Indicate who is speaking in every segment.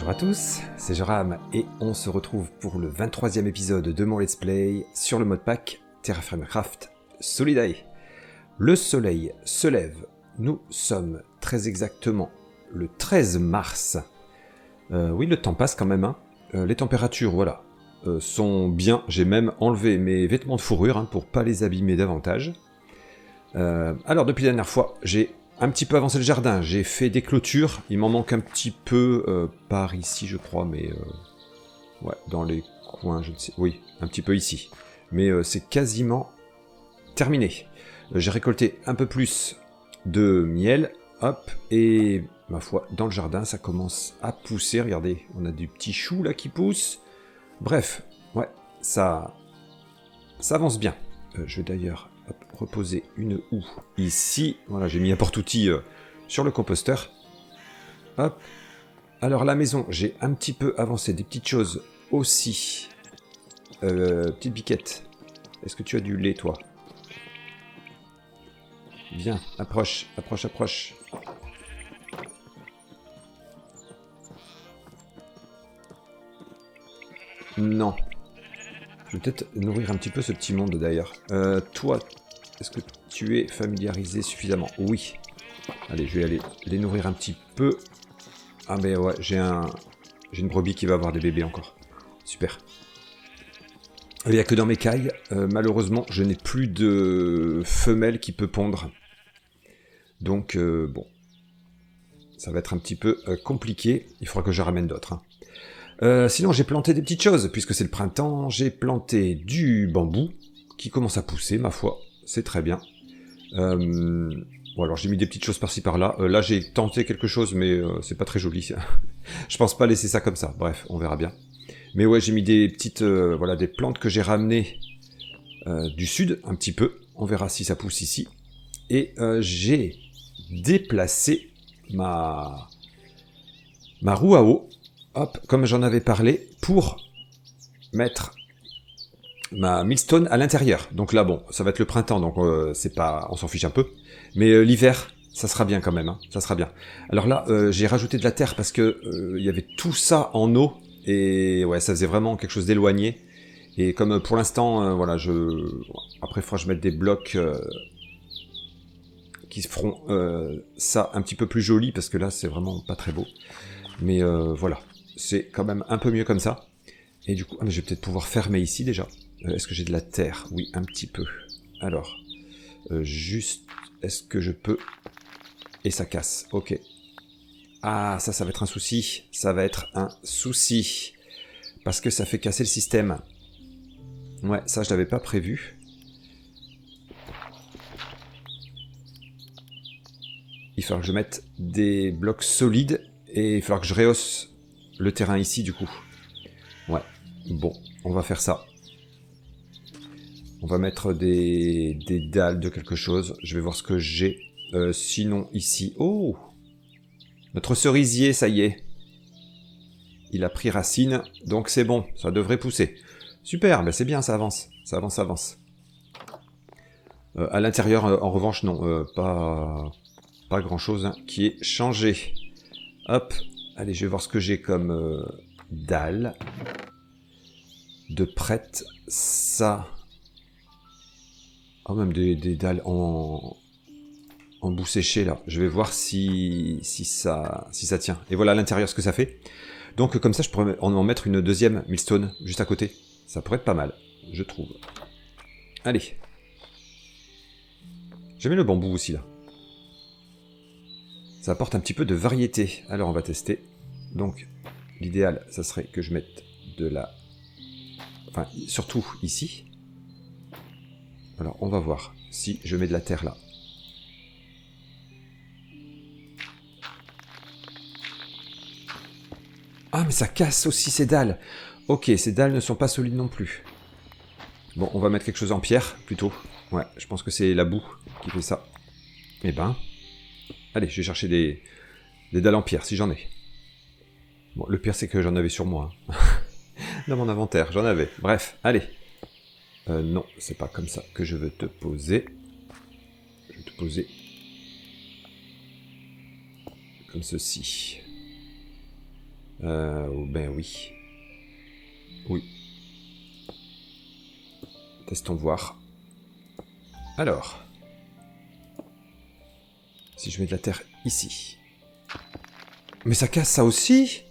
Speaker 1: Bonjour à tous, c'est Joram et on se retrouve pour le 23e épisode de mon Let's Play sur le mode pack Terraformcraft Solidae. Le soleil se lève, nous sommes très exactement le 13 mars. Oui, le temps passe quand même, hein. Les températures, voilà, sont bien. J'ai même enlevé mes vêtements de fourrure hein, pour pas les abîmer davantage. Alors depuis la dernière fois, j'ai un petit peu avancé le jardin, j'ai fait des clôtures, il m'en manque un petit peu par ici je crois, mais ouais, dans les coins, je ne sais, oui, un petit peu ici. Mais c'est quasiment terminé. J'ai récolté un peu plus de miel, hop, et ma foi, dans le jardin, ça commence à pousser, regardez, on a du petit chou là qui pousse. Bref, ouais, ça avance bien. Je vais d'ailleurs reposer une houe ici. Voilà, j'ai mis un porte-outil sur le composteur. Hop. Alors la maison, j'ai un petit peu avancé des petites choses aussi. Petite biquette. Est-ce que tu as du lait, toi? Viens, approche, approche, approche. Non. Je vais peut-être nourrir un petit peu ce petit monde d'ailleurs. Toi, est-ce que tu es familiarisé suffisamment? Oui. Allez, je vais aller les nourrir un petit peu. Ah mais ouais, j'ai une brebis qui va avoir des bébés encore. Super. Il n'y a que dans mes cailles, malheureusement, je n'ai plus de femelle qui peut pondre. Donc, bon. Ça va être un petit peu compliqué. Il faudra que je ramène d'autres. Hein. Sinon, j'ai planté des petites choses, puisque c'est le printemps. J'ai planté du bambou, qui commence à pousser, ma foi. C'est très bien. Bon, alors j'ai mis des petites choses par-ci par-là. Là, j'ai tenté quelque chose, mais c'est pas très joli. Je pense pas laisser ça comme ça. Bref, on verra bien. Mais ouais, j'ai mis des petites, voilà, des plantes que j'ai ramenées du sud, un petit peu. On verra si ça pousse ici. Et j'ai déplacé ma roue à eau, hop, comme j'en avais parlé, pour mettre ma millstone à l'intérieur. Donc là, bon, ça va être le printemps, donc c'est pas, on s'en fiche un peu. Mais l'hiver, ça sera bien quand même, hein, ça sera bien. Alors là, j'ai rajouté de la terre parce que il y avait tout ça en eau et ouais, ça faisait vraiment quelque chose d'éloigné. Et comme pour l'instant, voilà, après, il faudra que je mette des blocs qui feront ça un petit peu plus joli parce que là, c'est vraiment pas très beau. Mais voilà, c'est quand même un peu mieux comme ça. Et du coup, je vais peut-être pouvoir fermer ici déjà. Est-ce que j'ai de la terre? Oui, un petit peu. Alors, juste, est-ce que je peux... Et ça casse, ok. Ah, ça va être un souci. Ça va être un souci. Parce que ça fait casser le système. Ouais, ça, je l'avais pas prévu. Il va falloir que je mette des blocs solides. Et il va falloir que je rehausse le terrain ici, du coup. Ouais, bon, on va faire ça. On va mettre des dalles de quelque chose. Je vais voir ce que j'ai. Sinon, ici... Oh! Notre cerisier, ça y est. Il a pris racine, donc c'est bon. Ça devrait pousser. Super, ben c'est bien, ça avance. Ça avance, ça avance. À l'intérieur, en revanche, non. Pas grand-chose hein, qui est changé. Hop. Allez, je vais voir ce que j'ai comme dalles. De prête. Ça... Oh, même des dalles en bout séché là. Je vais voir si ça tient. Et voilà à l'intérieur ce que ça fait. Donc comme ça je pourrais en mettre une deuxième millstone juste à côté. Ça pourrait être pas mal, je trouve. Allez. J'ai mis le bambou aussi là. Ça apporte un petit peu de variété. Alors on va tester. Donc l'idéal ça serait que je mette de la... Enfin surtout ici. Alors on va voir si je mets de la terre là. Ah, mais ça casse aussi ces dalles. Ok, ces dalles ne sont pas solides non plus. Bon, on va mettre quelque chose en pierre, plutôt. Ouais, je pense que c'est la boue qui fait ça. Eh ben... Allez, je vais chercher des dalles en pierre, si j'en ai. Bon, le pire, c'est que j'en avais sur moi. Hein. Dans mon inventaire, j'en avais. Bref, allez. Non, c'est pas comme ça que je veux te poser. Je vais te poser... comme ceci. Ben oui. Oui. Testons voir. Alors. Si je mets de la terre ici. Mais ça casse ça aussi?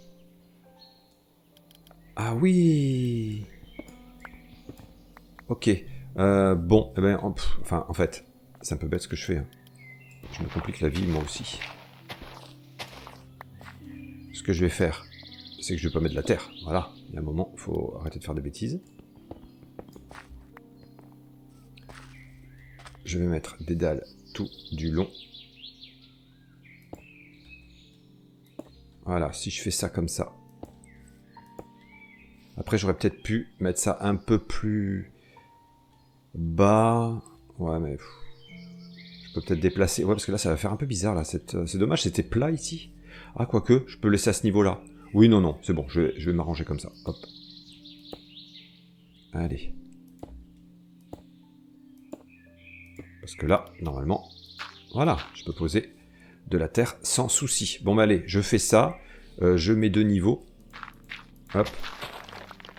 Speaker 1: Ah oui. Ok. Bon, eh ben, enfin, en fait, c'est un peu bête ce que je fais. Hein. Je me complique la vie, moi aussi. Ce que je vais faire, c'est que je vais pas mettre de la terre. Voilà. Il y a un moment, il faut arrêter de faire des bêtises. Je vais mettre des dalles tout du long. Voilà, si je fais ça comme ça. Après, j'aurais peut-être pu mettre ça un peu plus bas. Ouais, mais... je peux peut-être déplacer. Ouais, parce que là, ça va faire un peu bizarre, là. C'est dommage, c'était plat, ici. Ah, quoique, je peux laisser à ce niveau-là. Oui, non, non, c'est bon, je vais m'arranger comme ça. Hop. Allez. Parce que là, normalement, voilà, je peux poser de la terre sans souci. Bon, bah allez, je fais ça. Je mets 2 niveaux. Hop.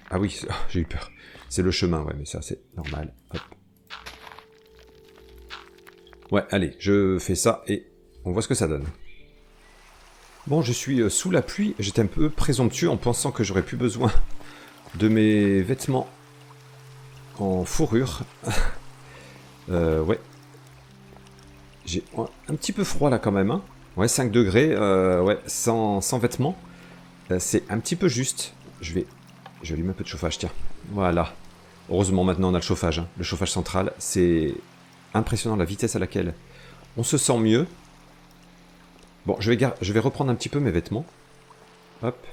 Speaker 1: Ah oui, j'ai eu peur. C'est le chemin, ouais, mais ça, c'est normal. Hop. Ouais, allez, je fais ça et on voit ce que ça donne. Bon, je suis sous la pluie. J'étais un peu présomptueux en pensant que j'aurais plus besoin de mes vêtements en fourrure. Ouais. J'ai un petit peu froid là quand même. Hein. Ouais, 5 degrés, ouais, sans vêtements. C'est un petit peu juste. Je vais allumer un peu de chauffage, tiens. Voilà. Heureusement, maintenant, on a le chauffage. Hein. Le chauffage central, c'est impressionnant la vitesse à laquelle on se sent mieux. Bon, je vais reprendre un petit peu mes vêtements. Hop.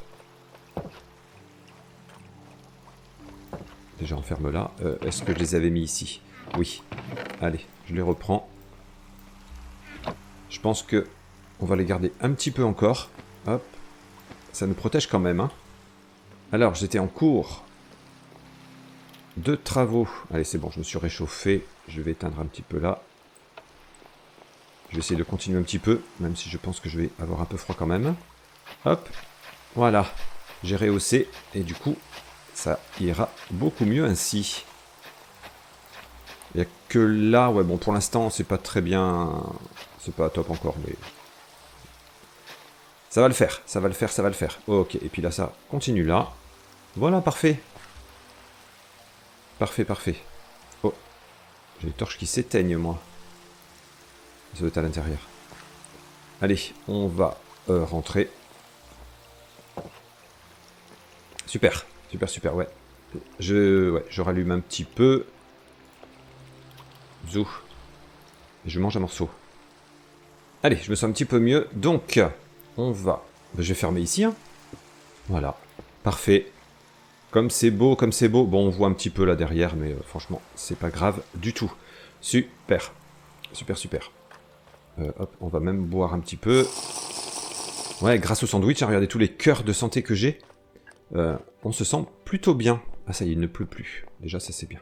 Speaker 1: Déjà, on ferme là. Est-ce que je les avais mis ici? Oui. Allez, je les reprends. Je pense que on va les garder un petit peu encore. Hop. Ça nous protège quand même. Hein. Alors, j'étais en cours de travaux. Allez, c'est bon, je me suis réchauffé. Je vais éteindre un petit peu là. Je vais essayer de continuer un petit peu, même si je pense que je vais avoir un peu froid quand même. Hop. Voilà. J'ai rehaussé. Et du coup, ça ira beaucoup mieux ainsi. Il n'y a que là, ouais, bon, pour l'instant, c'est pas très bien. C'est pas top encore, mais. Ça va le faire, ça va le faire, ça va le faire. Ok, et puis là, ça continue là. Voilà, parfait. Parfait, parfait. Oh, j'ai les torches qui s'éteignent, moi. Ça doit être à l'intérieur. Allez, on va rentrer. Super, super, super, ouais. Je rallume un petit peu. Zou. Et je mange un morceau. Allez, je me sens un petit peu mieux. Donc, on va... je vais fermer ici. Hein. Voilà. Parfait. Comme c'est beau, comme c'est beau. Bon, on voit un petit peu là derrière, mais franchement, c'est pas grave du tout. Super. Super, super. Hop, on va même boire un petit peu. Ouais, grâce au sandwich, hein, regardez tous les cœurs de santé que j'ai. On se sent plutôt bien. Ah ça y est, il ne pleut plus. Déjà, ça c'est bien.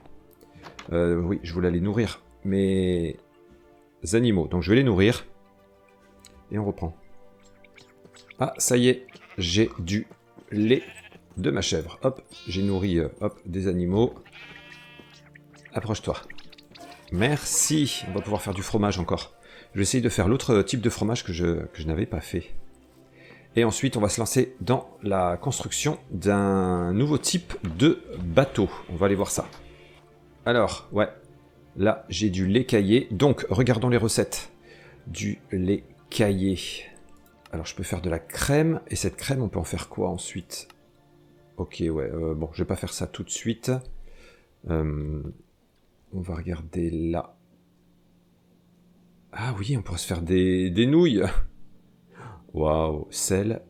Speaker 1: Oui, je voulais aller nourrir mes animaux. Donc je vais les nourrir. Et on reprend. Ah, ça y est, j'ai du lait de ma chèvre. Hop, j'ai nourri hop, des animaux. Approche-toi. Merci. On va pouvoir faire du fromage encore. Je vais essayer de faire l'autre type de fromage que je n'avais pas fait. Et ensuite, on va se lancer dans la construction d'un nouveau type de bateau. On va aller voir ça. Alors, ouais. Là, j'ai du lait caillé. Donc, regardons les recettes. Du lait caillé. Alors, je peux faire de la crème. Et cette crème, on peut en faire quoi ensuite? Ok, ouais. Bon, je vais pas faire ça tout de suite. On va regarder là. Ah oui, on pourrait se faire des nouilles. Waouh. Sel.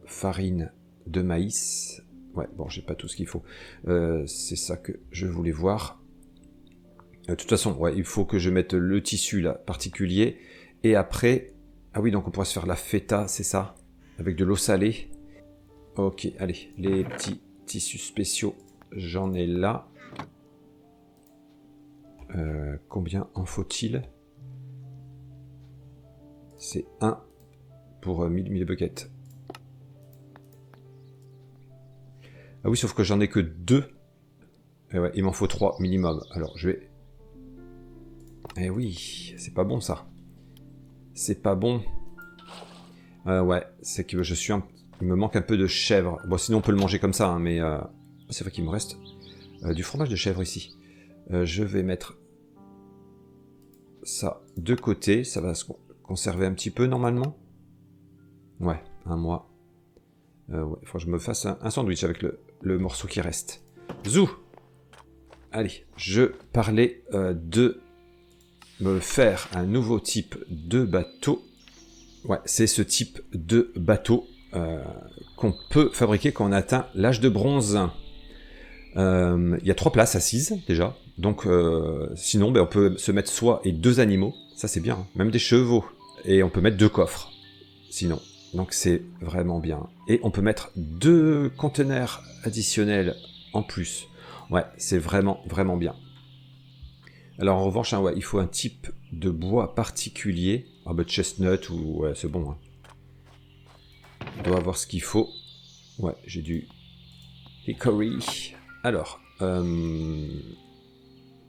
Speaker 1: Farine de maïs. Ouais, bon, j'ai pas tout ce qu'il faut. C'est ça que je voulais voir. De toute façon, ouais, il faut que je mette le tissu là, particulier. Et après... ah oui, donc on pourrait se faire la feta, c'est ça? Avec de l'eau salée. Ok, allez, les petits tissus spéciaux, j'en ai là. Combien en faut-il? C'est 1 pour 1000 buckets. Ah oui, sauf que j'en ai que 2. Et ouais, il m'en faut 3 minimum. Alors, je vais... Eh oui, c'est pas bon, ça. C'est pas bon. Ouais, c'est que je suis il me manque un peu de chèvre. Bon, sinon, on peut le manger comme ça, hein, mais... C'est vrai qu'il me reste du fromage de chèvre ici. Je vais mettre ça de côté. Ça va se conserver un petit peu, normalement. Ouais, un mois. Ouais, il faut que je me fasse un sandwich avec le morceau qui reste. Zou! Allez, je parlais de me faire un nouveau type de bateau. Ouais, c'est ce type de bateau qu'on peut fabriquer quand on atteint l'âge de bronze. Il y a 3 places assises, déjà. Donc, sinon, ben, on peut se mettre soi et 2 animaux. Ça, c'est bien. Hein. Même des chevaux. Et on peut mettre 2 coffres. Sinon. Donc, c'est vraiment bien. Et on peut mettre 2 conteneurs additionnels en plus. Ouais, c'est vraiment, vraiment bien. Alors, en revanche, hein, ouais, il faut un type de bois particulier. Ah, bah, chestnut ou... Ouais, c'est bon. Hein. On doit avoir ce qu'il faut. Ouais, j'ai du hickory. Alors,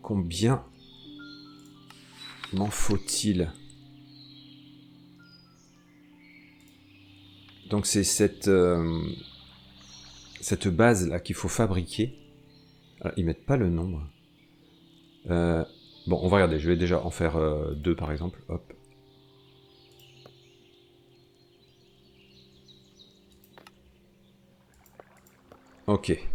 Speaker 1: combien m'en faut-il? Donc c'est cette base là qu'il faut fabriquer. Alors, ils mettent pas le nombre. Bon, on va regarder. Je vais déjà en faire 2 par exemple. Hop. Ok.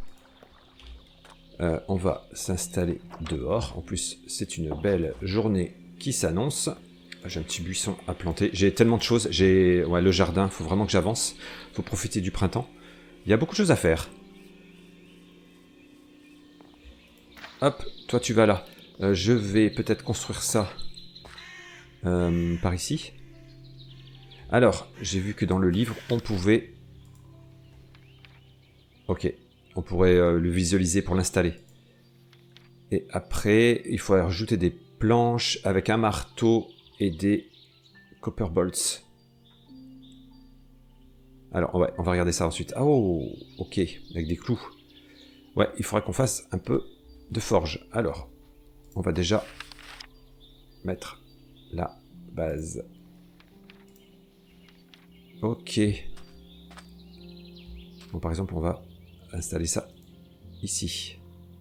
Speaker 1: On va s'installer dehors. En plus, c'est une belle journée qui s'annonce. J'ai un petit buisson à planter. J'ai tellement de choses. J'ai le jardin. Il faut vraiment que j'avance. Il faut profiter du printemps. Il y a beaucoup de choses à faire. Hop, toi tu vas là. Je vais peut-être construire ça par ici. Alors, j'ai vu que dans le livre, on pouvait... Ok, on pourrait le visualiser pour l'installer. Et après, il faut rajouter des planches avec un marteau et des copper bolts. Alors, ouais, on va regarder ça ensuite. Ah, oh, ok, avec des clous. Ouais, il faudra qu'on fasse un peu de forge. Alors, on va déjà mettre la base. Ok. Bon, par exemple, on va installer ça ici.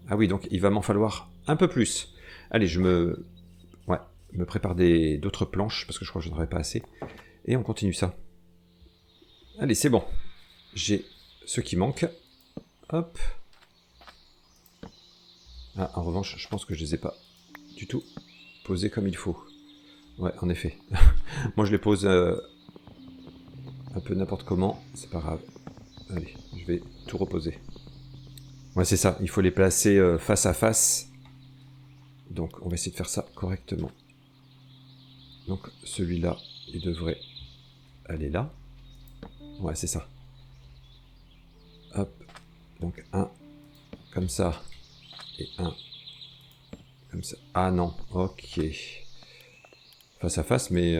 Speaker 1: Ah oui, donc il va m'en falloir un peu plus. Allez, je me prépare d'autres planches, parce que je crois que je n'en aurai pas assez. Et on continue ça. Allez, c'est bon. J'ai ce qui manque. Hop. Ah, en revanche, je pense que je les ai pas du tout posés comme il faut. Ouais, en effet. Moi, je les pose un peu n'importe comment. C'est pas grave. Allez, je vais tout reposer. Ouais, c'est ça. Il faut les placer face à face. Donc, on va essayer de faire ça correctement. Donc, celui-là, il devrait aller là. Ouais, c'est ça. Hop. Donc, un comme ça. Et un comme ça. Ah non, ok. Face à face, mais...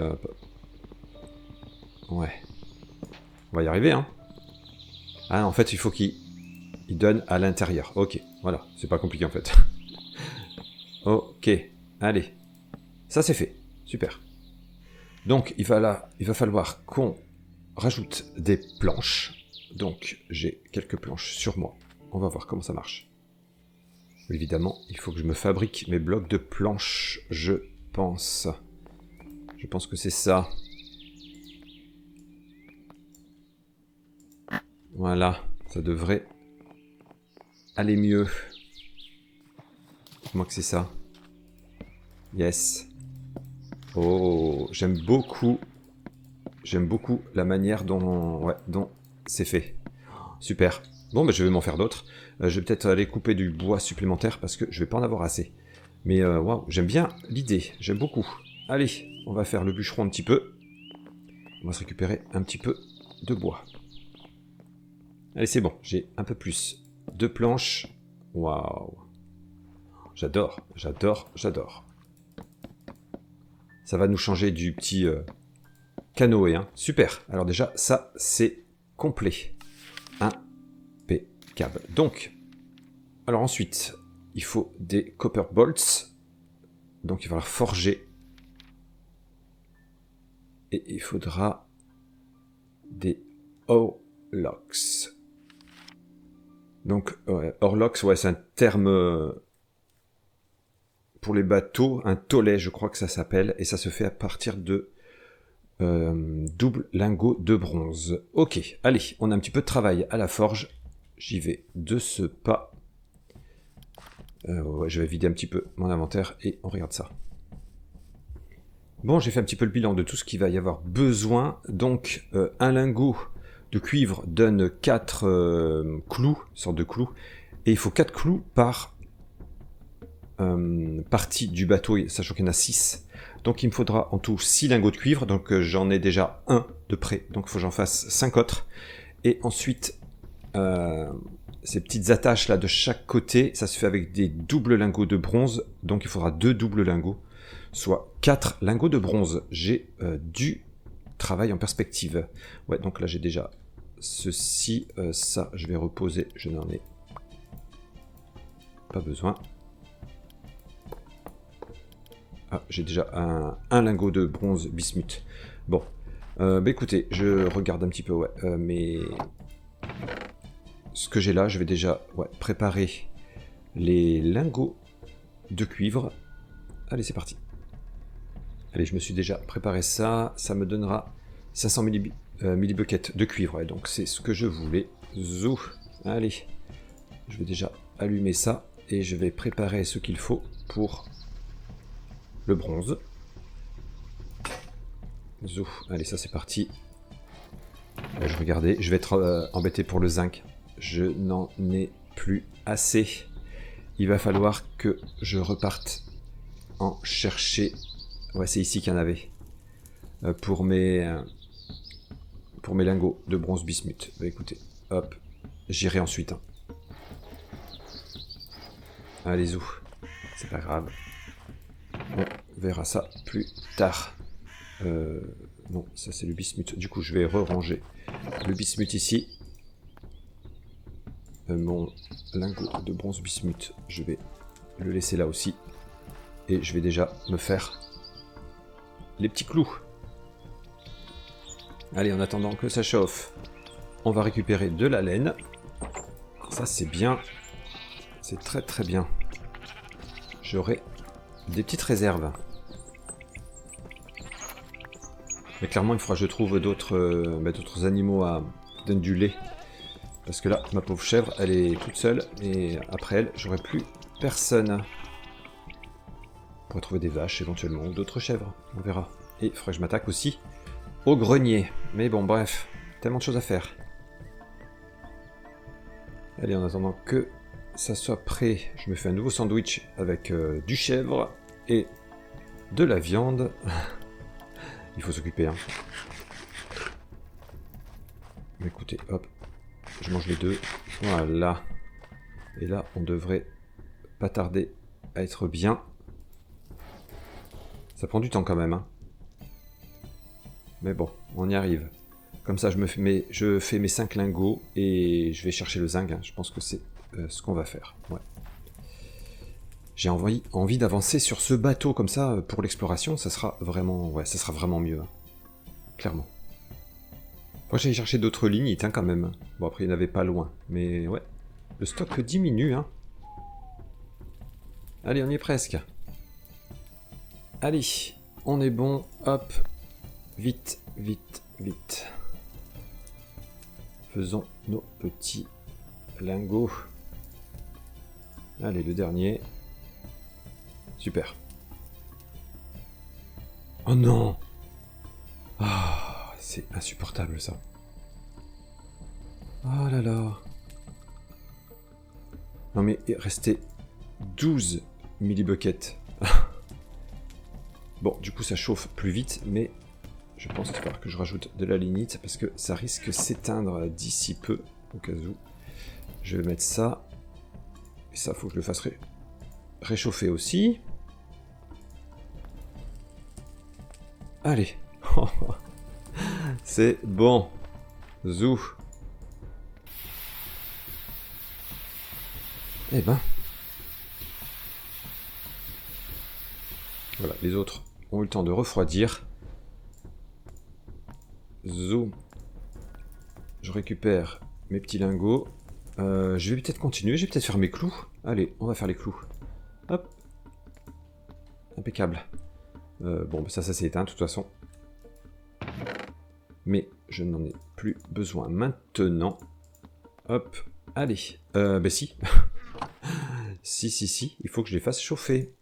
Speaker 1: Ouais. On va y arriver, hein. Ah, en fait, il faut qu'il donne à l'intérieur. Ok, voilà. C'est pas compliqué, en fait. Ok, allez. Ça, c'est fait. Super. Donc, il va falloir qu'on rajoute des planches. Donc, j'ai quelques planches sur moi. On va voir comment ça marche. Évidemment, il faut que je me fabrique mes blocs de planches, je pense. Je pense que c'est ça. Voilà, ça devrait aller mieux. Moi que c'est ça. Yes. Oh, j'aime beaucoup la manière dont c'est fait. Super. Bon, bah, je vais m'en faire d'autres. Je vais peut-être aller couper du bois supplémentaire parce que je vais pas en avoir assez. Mais waouh, j'aime bien l'idée. J'aime beaucoup. Allez, on va faire le bûcheron un petit peu. On va se récupérer un petit peu de bois. Allez, c'est bon. J'ai un peu plus de planches. Waouh. J'adore, j'adore, j'adore. Ça va nous changer du petit canoë. Hein. Super. Alors déjà, ça, c'est complet. Impeccable. câble. Donc, alors ensuite, il faut des copper bolts. Donc il va falloir forger. Et il faudra des orlocks. Donc, orlocks, ouais, c'est un terme pour les bateaux, un tollet, je crois que ça s'appelle, et ça se fait à partir de double lingot de bronze. Ok, allez, on a un petit peu de travail à la forge. J'y vais de ce pas. Ouais, je vais vider un petit peu mon inventaire et on regarde ça. Bon, j'ai fait un petit peu le bilan de tout ce qu'il va y avoir besoin. Donc, un lingot de cuivre donne 4 clous, une sorte de clous, et il faut 4 clous par partie du bateau, sachant qu'il y en a 6. Donc il me faudra en tout 6 lingots de cuivre, donc j'en ai déjà un de près, donc il faut que j'en fasse 5 autres. Et ensuite, ces petites attaches là de chaque côté, ça se fait avec des doubles lingots de bronze, donc il faudra 2 doubles lingots, soit 4 lingots de bronze. J'ai du travail en perspective. Ouais, donc là j'ai déjà ceci, ça je vais reposer, je n'en ai pas besoin. Ah, j'ai déjà un lingot de bronze bismuth. Bon, bah écoutez, je regarde un petit peu, ouais, mais ce que j'ai là, je vais déjà préparer les lingots de cuivre. Allez, c'est parti. Allez, je me suis déjà préparé ça. Ça me donnera 500 millibuckets de cuivre, ouais, donc c'est ce que je voulais. Zou. Allez, je vais déjà allumer ça et je vais préparer ce qu'il faut pour le bronze. Zou. Allez, ça c'est parti. Je regardais, je vais être embêté pour le zinc. Je n'en ai plus assez. Il va falloir que je reparte en chercher. Ouais, c'est ici qu'il y en avait. Pour mes lingots de bronze bismuth. Bah écoutez, hop, j'irai ensuite. Hein. Allez, zou. C'est pas grave. On verra ça plus tard. Non, ça c'est le bismuth. Du coup, je vais ranger le bismuth ici. Mon lingot de bronze bismuth, je vais le laisser là aussi. Et je vais déjà me faire les petits clous. Allez, en attendant que ça chauffe, on va récupérer de la laine. Ça c'est bien. C'est très très bien. J'aurai des petites réserves. Mais clairement, il faudra que je trouve d'autres animaux à donner du lait. Parce que là, ma pauvre chèvre, elle est toute seule. Et après elle, j'aurai plus personne. On pourrait trouver des vaches éventuellement, ou d'autres chèvres. On verra. Et il faudrait que je m'attaque aussi au grenier. Mais bon, bref. Tellement de choses à faire. Allez, en attendant que ça soit prêt, je me fais un nouveau sandwich avec du chèvre et de la viande. Il faut s'occuper, hein. Mais écoutez, hop, je mange les deux. Voilà. Et là, on devrait pas tarder à être bien. Ça prend du temps quand même, hein. Mais bon, on y arrive. Comme ça, je fais mes 5 lingots et je vais chercher le zinc. Hein. Je pense que c'est ce qu'on va faire. Ouais. J'ai envie d'avancer sur ce bateau comme ça pour l'exploration. Ça sera vraiment, ça sera vraiment mieux. Hein. Clairement. Moi, j'allais chercher d'autres limites hein, quand même. Bon, après, il n'y en avait pas loin. Mais ouais, le stock diminue. Hein. Allez, on y est presque. Allez, on est bon. Hop. Vite, vite, vite. Faisons nos petits lingots. Allez, le dernier. Super. Oh non! Ah, c'est insupportable ça. Oh là là. Non mais il restait 12 millibuckets. Bon, du coup ça chauffe plus vite, mais je pense qu'il va falloir que je rajoute de la lignite parce que ça risque de s'éteindre d'ici peu, au cas où. Je vais mettre ça. Et ça, faut que je le fasse réchauffer aussi. Allez. C'est bon. Zou. Eh ben. Voilà, les autres ont eu le temps de refroidir. Zoom. Je récupère mes petits lingots. Je vais peut-être continuer, je vais peut-être faire mes clous. Allez, on va faire les clous. Hop. Impeccable. Bon, bah ça s'est éteint de toute façon. Mais je n'en ai plus besoin maintenant. Hop. Allez. Bah si. Si. Il faut que je les fasse chauffer.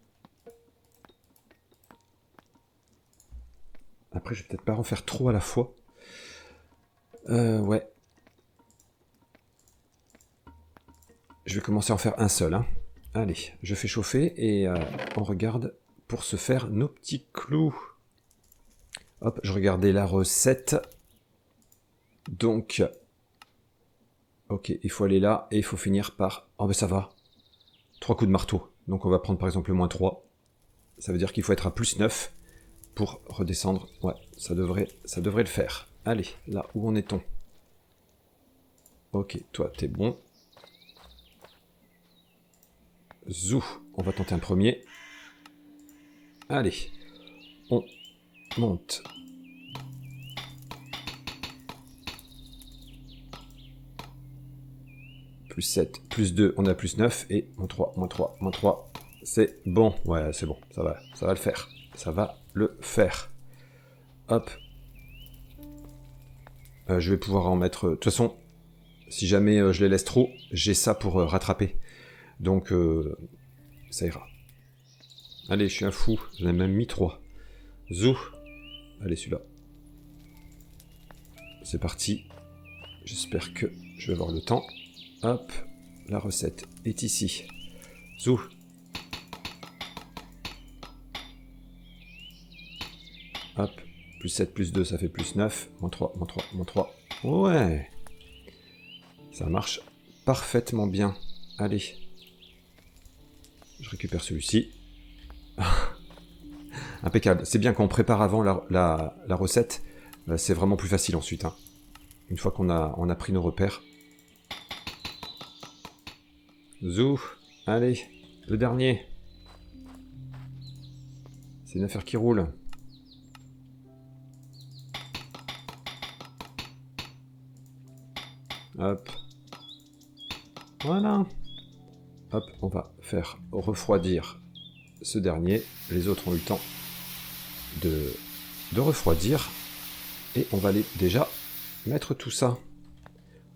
Speaker 1: Après, je vais peut-être pas en faire trop à la fois. Ouais. Je vais commencer à en faire un seul. Hein. Allez, je fais chauffer et on regarde pour se faire nos petits clous. Hop, je regardais la recette. Donc, ok, il faut aller là et il faut finir par... Oh ben ça va. 3 coups de marteau. Donc on va prendre par exemple le -3. Ça veut dire qu'il faut être à +9 pour redescendre. Ouais, ça devrait le faire. Allez, là, où en est-on? Ok, toi, t'es bon. Zou, on va tenter un premier. Allez, on monte. +7, +2, on a +9, et -3, -3, -3. C'est bon, ouais, c'est bon, ça va le faire. Ça va le faire. Hop. Je vais pouvoir en mettre... De toute façon, si jamais je les laisse trop, j'ai ça pour rattraper. Donc, ça ira. Allez, je suis un fou, j'en ai même mis 3. Zou. Allez, celui-là. C'est parti. J'espère que je vais avoir le temps. Hop, la recette est ici. Zou. Hop, +7, +2, ça fait +9. -3, -3, -3. Ouais. Ça marche parfaitement bien. Allez. Je récupère celui-ci. Impeccable. C'est bien qu'on prépare avant la recette. C'est vraiment plus facile ensuite. Hein. Une fois qu'on a pris nos repères. Zou. Allez. Le dernier. C'est une affaire qui roule. Hop. Voilà. Hop, on va faire refroidir ce dernier. Les autres ont eu le temps de refroidir. Et on va aller déjà mettre tout ça.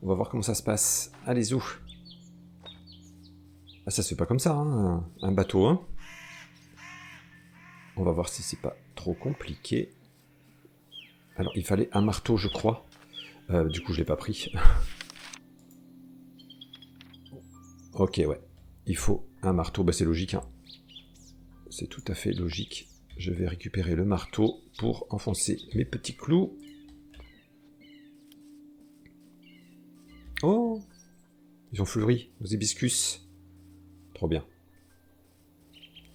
Speaker 1: On va voir comment ça se passe. Allez, zou. Ah, ça se fait pas comme ça, hein, un bateau. Hein. On va voir si c'est pas trop compliqué. Alors, il fallait un marteau, je crois. Du coup, je l'ai pas pris. Ok, ouais. Il faut un marteau. Bah, c'est logique. Hein. C'est tout à fait logique. Je vais récupérer le marteau pour enfoncer mes petits clous. Oh! Ils ont fleuri, nos hibiscus. Trop bien.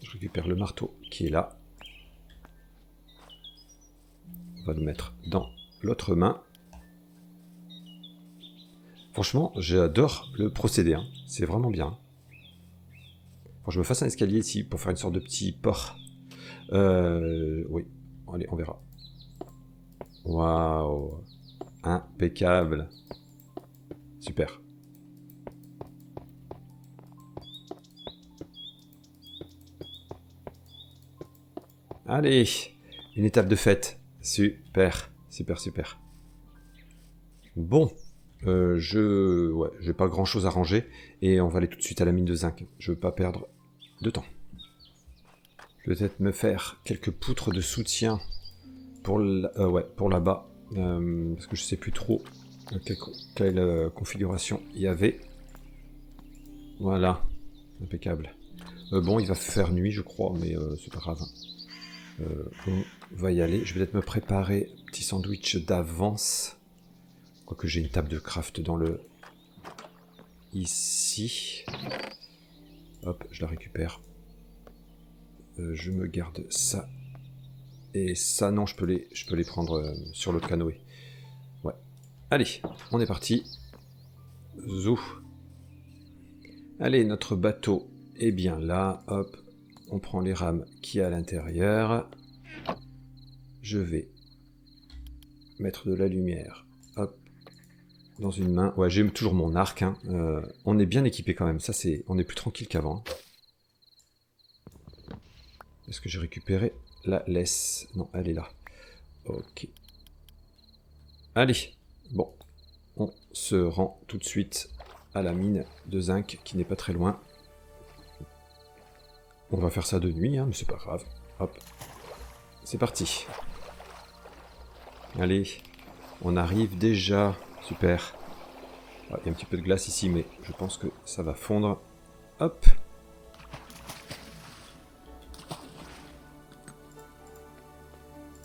Speaker 1: Je récupère le marteau qui est là. On va le mettre dans l'autre main. Franchement, j'adore le procédé. Hein. C'est vraiment bien. Faut que je me fasse un escalier ici pour faire une sorte de petit port. Oui. Allez, on verra. Waouh. Impeccable. Super. Allez. Une étape de fête. Super. Super. Bon. J'ai pas grand chose à ranger. Et on va aller tout de suite à la mine de zinc. Je veux pas perdre de temps. Je vais peut-être me faire quelques poutres de soutien pour là-bas. Parce que je sais plus trop quelle configuration il y avait. Voilà. Impeccable. Bon, il va faire nuit, je crois, mais c'est pas grave. On va y aller. Je vais peut-être me préparer un petit sandwich d'avance. Quoique j'ai une table de craft dans le... Ici. Hop, je la récupère. Je me garde ça. Et ça, non, je peux les prendre sur l'autre canoë. Ouais. Allez, on est parti. Zou. Allez, notre bateau est bien là. Hop, on prend les rames qui est à l'intérieur. Je vais mettre de la lumière. Hop, dans une main. Ouais, j'ai toujours mon arc. Hein. On est bien équipé quand même. Ça, on est plus tranquille qu'avant. Hein. Est-ce que j'ai récupéré la laisse? Non, elle est là. Ok. Allez, bon. On se rend tout de suite à la mine de zinc qui n'est pas très loin. On va faire ça de nuit, hein, mais c'est pas grave. Hop. C'est parti. Allez. On arrive déjà. Super. Ah, il y a un petit peu de glace ici, mais je pense que ça va fondre. Hop.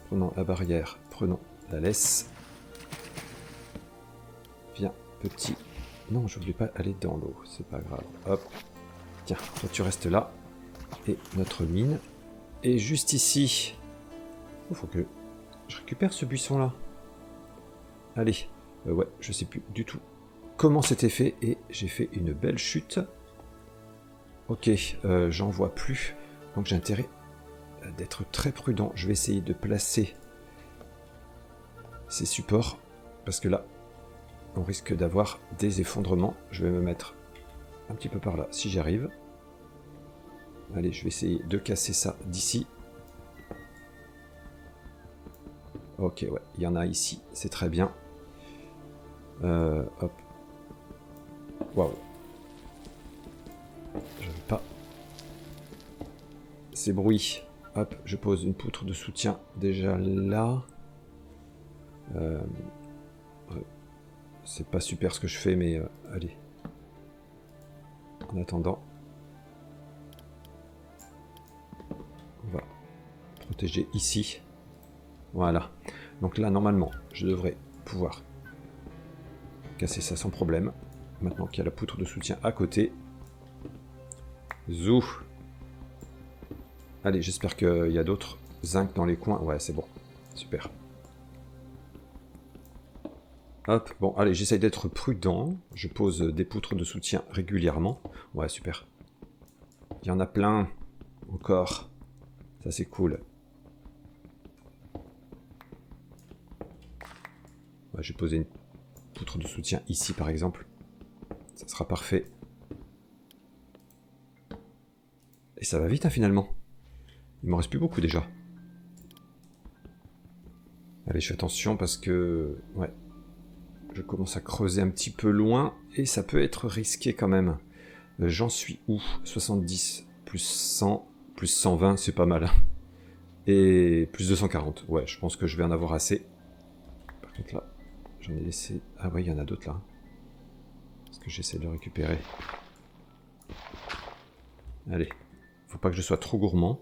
Speaker 1: Prenons la barrière, prenons la laisse. Viens, petit. Non, je voulais pas aller dans l'eau, c'est pas grave. Hop. Tiens, toi tu restes là. Et notre mine est juste ici. Il faut que je récupère ce buisson-là. Allez. Ouais, je sais plus du tout comment c'était fait. Et j'ai fait une belle chute. Ok, j'en vois plus. Donc j'ai intérêt d'être très prudent. Je vais essayer de placer ces supports. Parce que là, on risque d'avoir des effondrements. Je vais me mettre un petit peu par là, si j'y arrive. Allez, je vais essayer de casser ça d'ici. Ok, ouais, il y en a ici, c'est très bien. Hop. Waouh. Je veux pas ces bruits. Hop, je pose une poutre de soutien déjà là. C'est pas super ce que je fais, mais allez. En attendant, on va protéger ici. Voilà. Donc là, normalement, je devrais pouvoir casser ça sans problème. Maintenant qu'il y a la poutre de soutien à côté. Zou. Allez, j'espère qu'il y a d'autres zinc dans les coins. Ouais, c'est bon. Super. Hop, bon, allez, j'essaye d'être prudent. Je pose des poutres de soutien régulièrement. Ouais, super. Il y en a plein. Encore. Ça, c'est cool. Ouais, je vais poser une poutre de soutien ici, par exemple. Ça sera parfait. Et ça va vite, hein, finalement. Il m'en reste plus beaucoup, déjà. Allez, je fais attention parce que... Ouais. Je commence à creuser un petit peu loin. Et ça peut être risqué, quand même. J'en suis où? 70 plus 100 plus 120, c'est pas mal. Et plus 240. Ouais, je pense que je vais en avoir assez. Par contre, là, j'en ai laissé... Ah ouais, il y en a d'autres, là. Est-ce que j'essaie de le récupérer? Allez. Faut pas que je sois trop gourmand.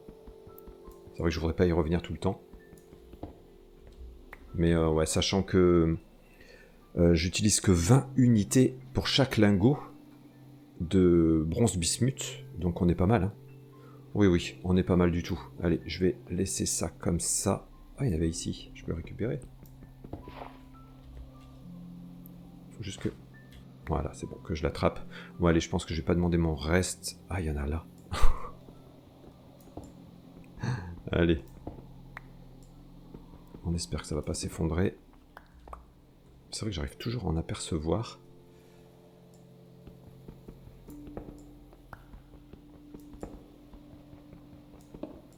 Speaker 1: C'est vrai que je voudrais pas y revenir tout le temps. Mais ouais, sachant que j'utilise que 20 unités pour chaque lingot de bronze bismuth. Donc on est pas mal. Hein. Oui, oui, on est pas mal du tout. Allez, je vais laisser ça comme ça. Ah, il y en avait ici. Je peux le récupérer. Faut juste que... Voilà, c'est bon, que je l'attrape. Bon, allez, je pense que je vais pas demander mon reste. Ah, il y en a là. Allez. On espère que ça va pas s'effondrer. C'est vrai que j'arrive toujours à en apercevoir.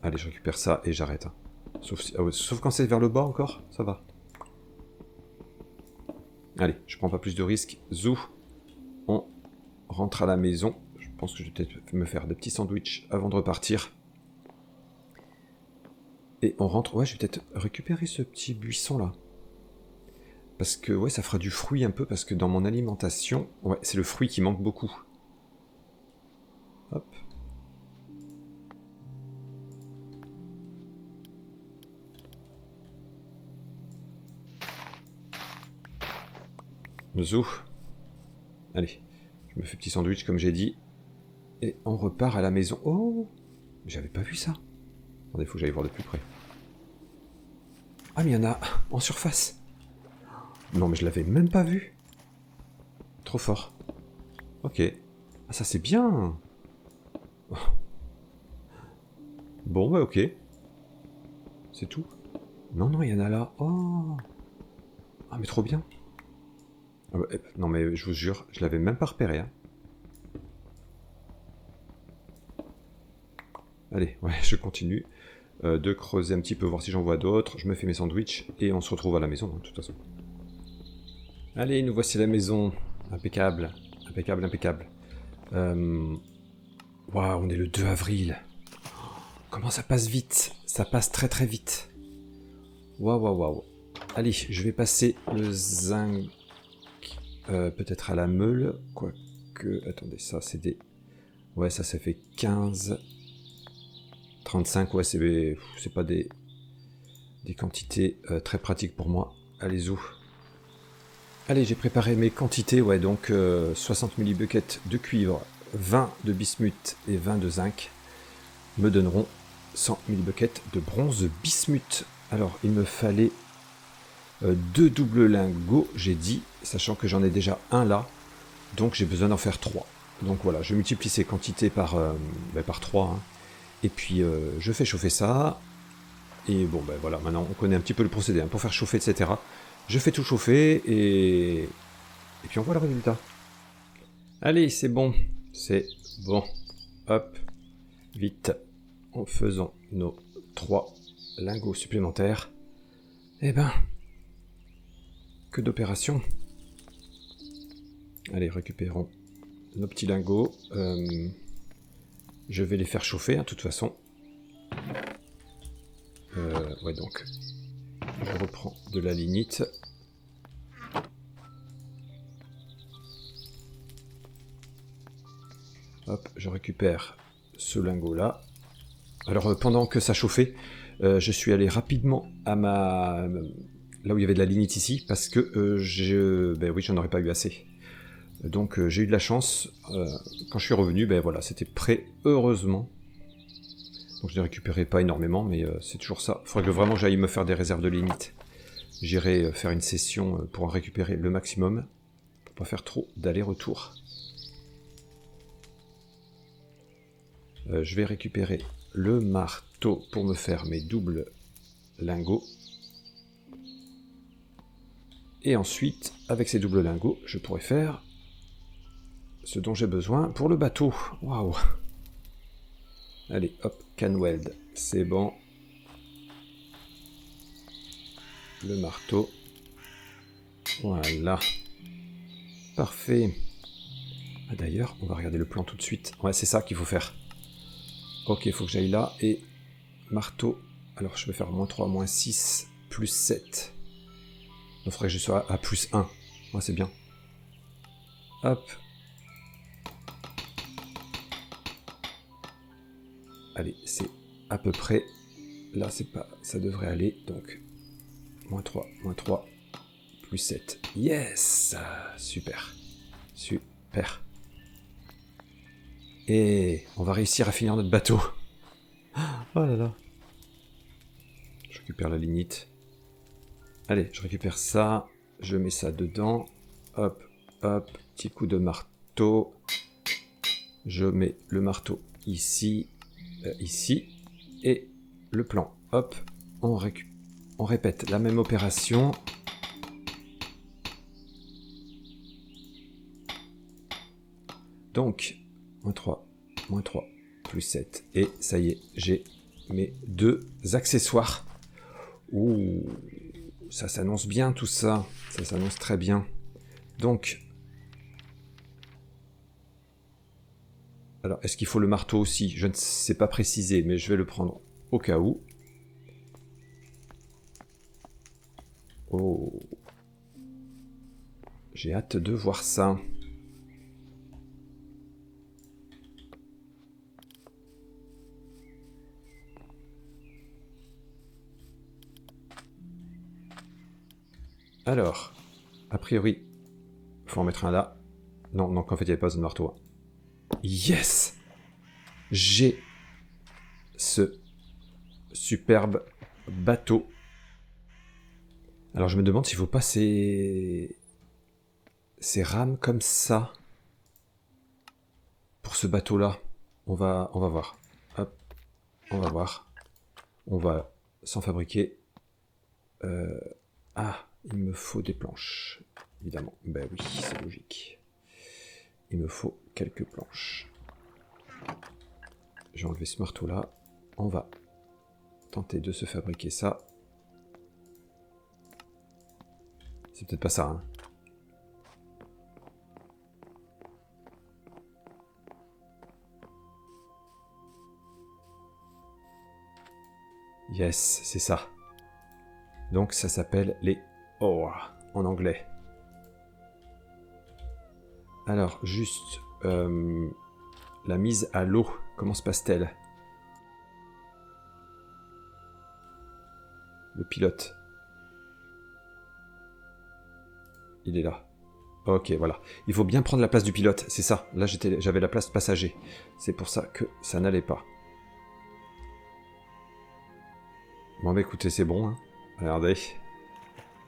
Speaker 1: Allez, je récupère ça et j'arrête. Hein. Sauf quand c'est vers le bas encore, ça va. Allez, je prends pas plus de risques. Zou. On rentre à la maison. Je pense que je vais peut-être me faire des petits sandwichs avant de repartir. Et on rentre... Ouais, je vais peut-être récupérer ce petit buisson là. Parce que, ouais, ça fera du fruit un peu, parce que dans mon alimentation... Ouais, c'est le fruit qui manque beaucoup. Hop. Zou. Allez, je me fais petit sandwich comme j'ai dit. Et on repart à la maison. Oh! J'avais pas vu ça. Attendez, faut que j'aille voir de plus près. Ah, mais il y en a en surface. Non, mais je l'avais même pas vu. Trop fort. Ok. Ah, ça c'est bien. Bon, bah ok. C'est tout. Non, non, il y en a là. Oh. Ah, mais trop bien. Ah bah, non, mais je vous jure, je l'avais même pas repéré. Hein. Allez, ouais, je continue de creuser un petit peu, voir si j'en vois d'autres. Je me fais mes sandwichs et on se retrouve à la maison, hein, de toute façon. Allez, nous voici à la maison. Impeccable. Impeccable, impeccable. Waouh, on est le 2 avril. Comment ça passe vite? Ça passe très très vite. Waouh, waouh, waouh. Allez, je vais passer le zinc peut-être à la meule. Quoique, attendez, ça c'est des... Ouais, ça fait 15... 35, ouais, c'est pas des quantités très pratiques pour moi. Allez-y. Allez, j'ai préparé mes quantités, ouais, donc 60 millibuckets de cuivre, 20 de bismuth et 20 de zinc me donneront 100 millibuckets de bronze bismuth. Alors, il me fallait 2 doubles lingots, j'ai dit, sachant que j'en ai déjà un là, donc j'ai besoin d'en faire 3. Donc voilà, je multiplie ces quantités par 3, hein. Et puis je fais chauffer ça, et bon ben voilà, maintenant on connaît un petit peu le procédé, hein, pour faire chauffer, etc. Je fais tout chauffer, et puis on voit le résultat. Allez, c'est bon, hop, vite, en faisant nos 3 lingots supplémentaires. Eh ben, que d'opérations. Allez, récupérons nos petits lingots. Je vais les faire chauffer, hein, de toute façon. Ouais, donc, je reprends de la lignite. Hop, je récupère ce lingot-là. Alors, pendant que ça chauffait, je suis allé rapidement à là où il y avait de la lignite ici, parce que ben oui, j'en aurais pas eu assez. Donc j'ai eu de la chance, quand je suis revenu, ben voilà, c'était prêt, heureusement. Donc je ne récupérais pas énormément, mais c'est toujours ça. Il faudrait que vraiment j'aille me faire des réserves de lignite. J'irai faire une session pour en récupérer le maximum, pour pas faire trop d'aller-retour. Je vais récupérer le marteau pour me faire mes doubles lingots. Et ensuite, avec ces doubles lingots, je pourrai faire ce dont j'ai besoin pour le bateau. Waouh! Allez, hop, can weld, c'est bon. Le marteau. Voilà. Parfait. Ah, d'ailleurs, on va regarder le plan tout de suite. Ouais, c'est ça qu'il faut faire. Ok, il faut que j'aille là. Et marteau. Alors, je vais faire -3, -6, +7. Il faudrait que je sois à +1. Ouais, c'est bien. Hop. Allez, c'est à peu près... Là, c'est pas... Ça devrait aller. Donc, -3, -3, +7. Yes! Super. Super. Et on va réussir à finir notre bateau. Oh là là. Je récupère la lignite. Allez, je récupère ça. Je mets ça dedans. Hop, hop. Petit coup de marteau. Je mets le marteau ici. Ici. Et le plan. Hop. On répète la même opération. Donc, -3, -3, +7. Et ça y est, j'ai mes 2 accessoires. Ouh, ça s'annonce bien tout ça. Ça s'annonce très bien. Donc, alors, est-ce qu'il faut le marteau aussi? Je ne sais pas préciser, mais je vais le prendre au cas où. Oh, j'ai hâte de voir ça. Alors, a priori, faut en mettre un là. Non, donc en fait, il n'y avait pas besoin de marteau. Yes! J'ai ce superbe bateau. Alors, je me demande s'il faut pas ces rames comme ça. pour ce bateau-là. On va voir. Hop, on va voir. On va s'en fabriquer. Ah, il me faut des planches. Évidemment. Ben oui, c'est logique. Il me faut quelques planches. J'ai enlevé ce marteau-là. On va tenter de se fabriquer ça. C'est peut-être pas ça, hein. Yes, c'est ça. Donc ça s'appelle les oars en anglais. Alors, juste la mise à l'eau, comment se passe-t-elle? Le pilote. Il est là. Ok, voilà. Il faut bien prendre la place du pilote, c'est ça. Là, j'avais la place passager. C'est pour ça que ça n'allait pas. Bon, bah écoutez, c'est bon. Hein. Regardez.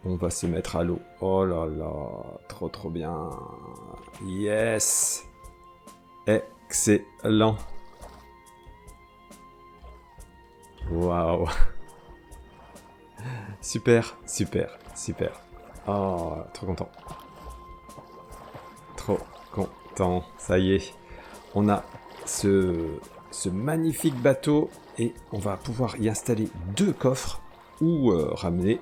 Speaker 1: On va se mettre à l'eau. Oh là là. Trop trop bien. Yes. Excellent. Waouh. Super, super, super. Oh, trop content. Trop content. Ça y est. On a ce magnifique bateau et on va pouvoir y installer 2 coffres ou ramener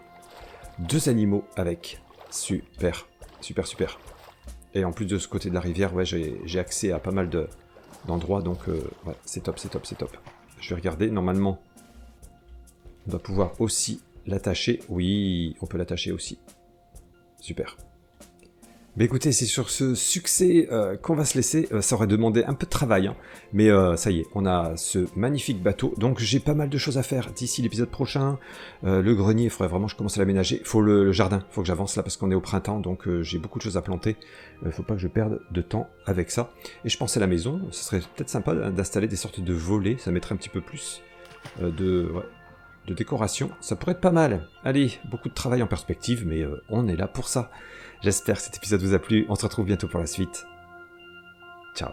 Speaker 1: 2 animaux avec. Super, super, super. Et en plus de ce côté de la rivière, ouais, j'ai accès à pas mal d'endroits, donc ouais, c'est top, c'est top, c'est top. Je vais regarder, normalement, on va pouvoir aussi l'attacher. Oui, on peut l'attacher aussi. Super. Mais écoutez, c'est sur ce succès qu'on va se laisser. Ça aurait demandé un peu de travail, hein. Mais ça y est, on a ce magnifique bateau. Donc j'ai pas mal de choses à faire d'ici l'épisode prochain. Le grenier, il faudrait vraiment que je commence à l'aménager. Il faut le jardin, il faut que j'avance là parce qu'on est au printemps, donc j'ai beaucoup de choses à planter. Il faut pas que je perde de temps avec ça. Et je pensais à la maison, ce serait peut-être sympa d'installer des sortes de volets, ça mettrait un petit peu plus de décoration. Ça pourrait être pas mal. Allez, beaucoup de travail en perspective, mais on est là pour ça. J'espère que cet épisode vous a plu. On se retrouve bientôt pour la suite. Ciao.